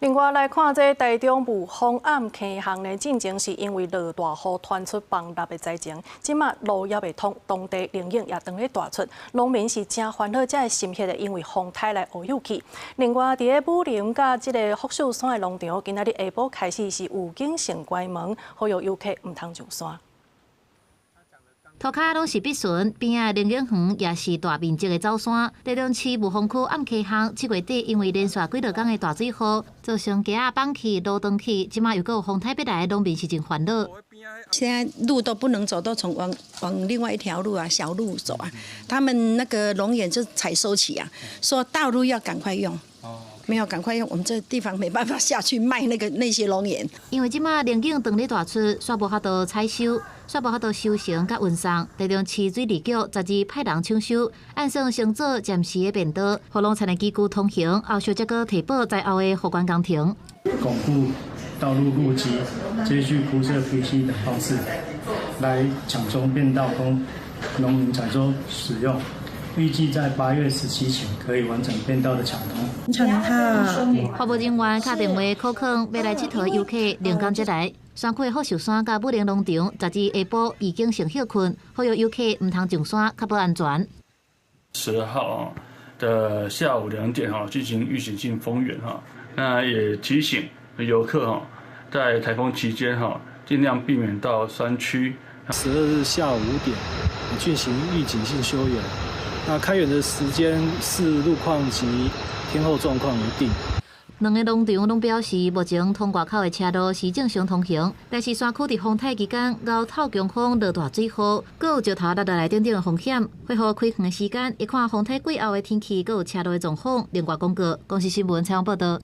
另外来看这台中雾峰暗坑巷的进程，是因为落大雨传出崩塌的灾情，即马路也未通，当地林荫也当咧大出，农民是真烦恼，才会心血的因为风台来乌有去。另外，伫个武林甲即个福寿山的农场，今仔日下晡开始是有警先关门，呼吁游客唔通上山。 涂骹拢是碧笋，边仔林荫园也是大面积的走山。台中市雾峰区暗溪巷7月底因为连续几落天的大水雨，造成街仔崩起、路断去，即马又有风台要来，农民是真烦恼。现在路都不能走，都从往另外一条路啊小路走啊。他们那个龙眼就采收期啊，说道路要赶快用。 没有，赶快用！我们这地方没办法下去卖那些龙眼，因为即马林景当咧大出，煞无法度采收，煞无法度收成甲运送。台中市水利局12派人抢收，按算先做暂时的便当，互农产的机构通行，后续再个提报在后的护管工程。巩固道路路基，接续铺设 PVC 的方式，来抢中变道供农民采收使用。 预计在8月17前可以完成变道的抢通。服务人员敲电话考劝要来佚佗的游客，连工再来。山区福寿山甲武陵农场12下晡已经成休困，呼吁游客唔通上山，确保安全。12号的下午2点进行预行性封园那也提醒游客在台风期间尽量避免到山区。12日下午5点进行预警性休园。 那开园的时间视路况及天候状况而定。两个农场拢表示，目前通外口的车路是正常通行，但是山区伫风台期间，熬透强风、落大水雨，佫有石头落来等等的风险。会好开园的时间，一看风台过后的天气，佫有车路的状况。另外广告，公司新闻采访报道。